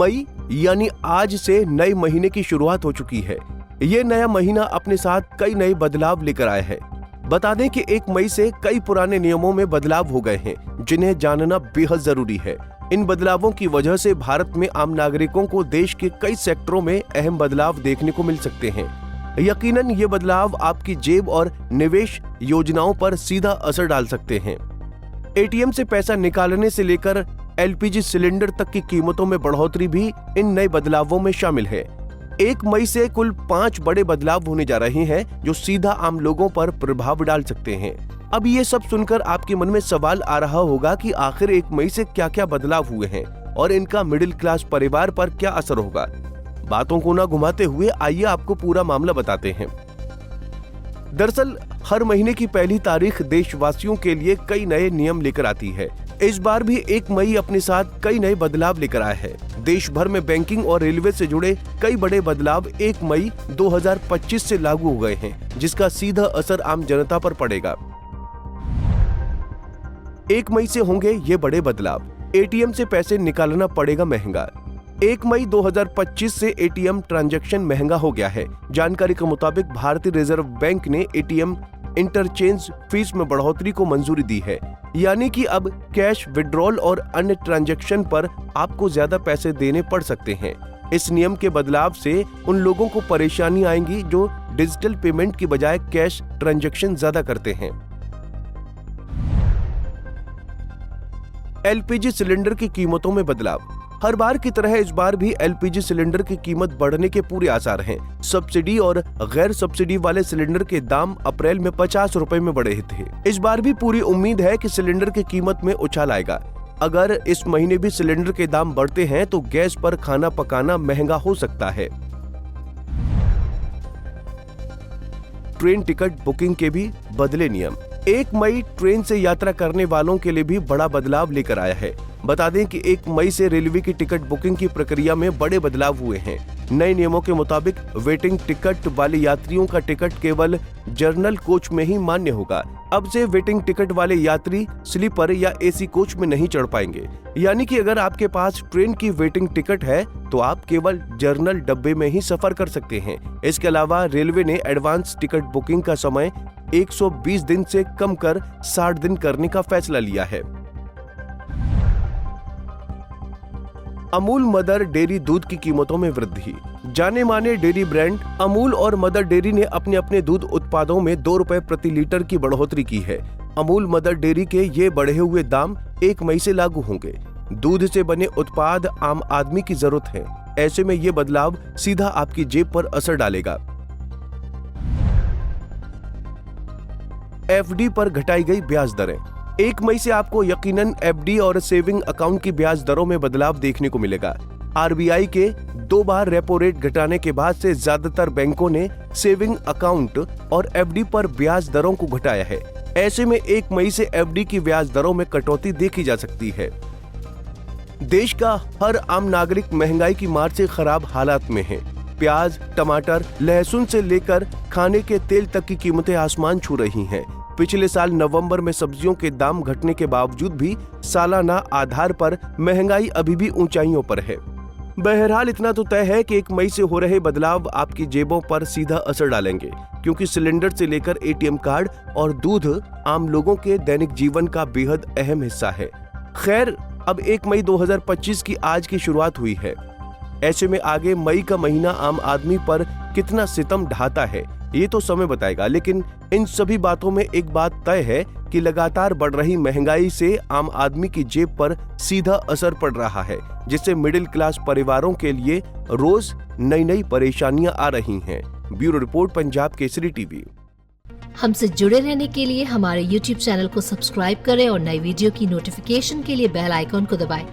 मई यानी आज से नए महीने की शुरुआत हो चुकी है। ये नया महीना अपने साथ कई नए बदलाव लेकर आया है। बता दें कि 1 मई से कई पुराने नियमों में बदलाव हो गए हैं, जिन्हें जानना बेहद जरूरी है। इन बदलावों की वजह से भारत में आम नागरिकों को देश के कई सेक्टरों में अहम बदलाव देखने को मिल सकते हैं। यकीनन ये बदलाव आपकी जेब और निवेश योजनाओं पर सीधा असर डाल सकते हैं। एटीएम से पैसा निकालने से लेकर एलपीजी सिलेंडर तक की कीमतों में बढ़ोतरी भी इन नए बदलावों में शामिल है। 1 मई से कुल 5 बड़े बदलाव होने जा रहे हैं, जो सीधा आम लोगों पर प्रभाव डाल सकते हैं। अब ये सब सुनकर आपके मन में सवाल आ रहा होगा कि आखिर 1 मई से क्या-क्या बदलाव हुए हैं और इनका मिडिल क्लास परिवार पर क्या असर होगा। बातों को ना घुमाते हुए आइए आपको पूरा मामला बताते हैं। दरअसल हर महीने की पहली तारीख देशवासियों के लिए कई नए नियम लेकर आती है। इस बार भी 1 मई अपने साथ कई नए बदलाव लेकर आया है। देश भर में बैंकिंग और रेलवे से जुड़े कई बड़े बदलाव 1 मई 2025 से लागू हो गए हैं, जिसका सीधा असर आम जनता पर पड़ेगा। 1 मई से होंगे ये बड़े बदलाव। एटीएम से पैसे निकालना पड़ेगा महंगा। 1 मई 2025 से एटीएम ट्रांजैक्शन महंगा हो गया है। जानकारी के मुताबिक भारतीय रिजर्व बैंक ने एटीएम इंटरचेंज फीस में बढ़ोतरी को मंजूरी दी है, यानी कि अब कैश विड्रॉल और अन्य ट्रांजैक्शन पर आपको ज्यादा पैसे देने पड़ सकते हैं। इस नियम के बदलाव से उन लोगों को परेशानी आएगी जो डिजिटल पेमेंट की बजाय कैश ट्रांजैक्शन ज्यादा करते हैं। एलपीजी सिलेंडर की कीमतों में बदलाव। हर बार की तरह इस बार भी एलपीजी सिलेंडर की कीमत बढ़ने के पूरे आसार हैं। सब्सिडी और गैर सब्सिडी वाले सिलेंडर के दाम अप्रैल में 50 रुपए में बढ़े थे। इस बार भी पूरी उम्मीद है कि सिलेंडर की कीमत में उछाल आएगा। अगर इस महीने भी सिलेंडर के दाम बढ़ते हैं तो गैस पर खाना पकाना महंगा हो सकता है। ट्रेन टिकट बुकिंग के भी बदले नियम। 1 मई ट्रेन से यात्रा करने वालों के लिए भी बड़ा बदलाव लेकर आया है। बता दें कि 1 मई से रेलवे की टिकट बुकिंग की प्रक्रिया में बड़े बदलाव हुए हैं। नए नियमों के मुताबिक वेटिंग टिकट वाले यात्रियों का टिकट केवल जनरल कोच में ही मान्य होगा। अब से वेटिंग टिकट वाले यात्री स्लीपर या एसी कोच में नहीं चढ़ पाएंगे, यानी कि अगर आपके पास ट्रेन की वेटिंग टिकट है तो आप केवल जनरल डब्बे में ही सफर कर सकते हैं। इसके अलावा रेलवे ने एडवांस टिकट बुकिंग का समय 120 दिन से कम कर 60 दिन करने का फैसला लिया है। अमूल मदर डेयरी दूध की कीमतों में वृद्धि। जाने माने डेयरी ब्रांड अमूल और मदर डेयरी ने अपने दूध उत्पादों में 2 रुपए प्रति लीटर की बढ़ोतरी की है। अमूल मदर डेयरी के ये बढ़े हुए दाम 1 मई से लागू होंगे। दूध से बने उत्पाद आम आदमी की जरूरत है। ऐसे में ये बदलाव सीधा आपकी जेब पर असर डालेगा। एफडी पर घटाई गई ब्याज दरें। 1 मई से आपको यकीनन एफडी और सेविंग अकाउंट की ब्याज दरों में बदलाव देखने को मिलेगा। आरबीआई के 2 बार रेपो रेट घटाने के बाद से ज्यादातर बैंकों ने सेविंग अकाउंट और एफडी पर ब्याज दरों को घटाया है। ऐसे में 1 मई से एफडी की ब्याज दरों में कटौती देखी जा सकती है। देश का हर आम नागरिक महंगाई की मार से खराब हालात में है। प्याज, टमाटर, लहसुन से लेकर खाने के तेल तक की कीमतें आसमान छू रही हैं। पिछले साल नवंबर में सब्जियों के दाम घटने के बावजूद भी सालाना आधार पर महंगाई अभी भी ऊंचाइयों पर है। बहरहाल इतना तो तय है कि 1 मई से हो रहे बदलाव आपकी जेबों पर सीधा असर डालेंगे, क्योंकि सिलेंडर से लेकर एटीएम कार्ड और दूध आम लोगों के दैनिक जीवन का बेहद अहम हिस्सा है। खैर, अब 1 मई 2025 की आज की शुरुआत हुई है। ऐसे में आगे मई का महीना आम आदमी पर कितना सितम ढाता है ये तो समय बताएगा, लेकिन इन सभी बातों में एक बात तय है कि लगातार बढ़ रही महंगाई से आम आदमी की जेब पर सीधा असर पड़ रहा है, जिससे मिडिल क्लास परिवारों के लिए रोज नई परेशानियां आ रही हैं। Bureau report, Punjab Kesari TV. हमसे जुड़े रहने के लिए हमारे YouTube चैनल को सब्सक्राइब करें और नई वीडियो की नोटिफिकेशन के लिए बेल आइकॉन को दबाएं।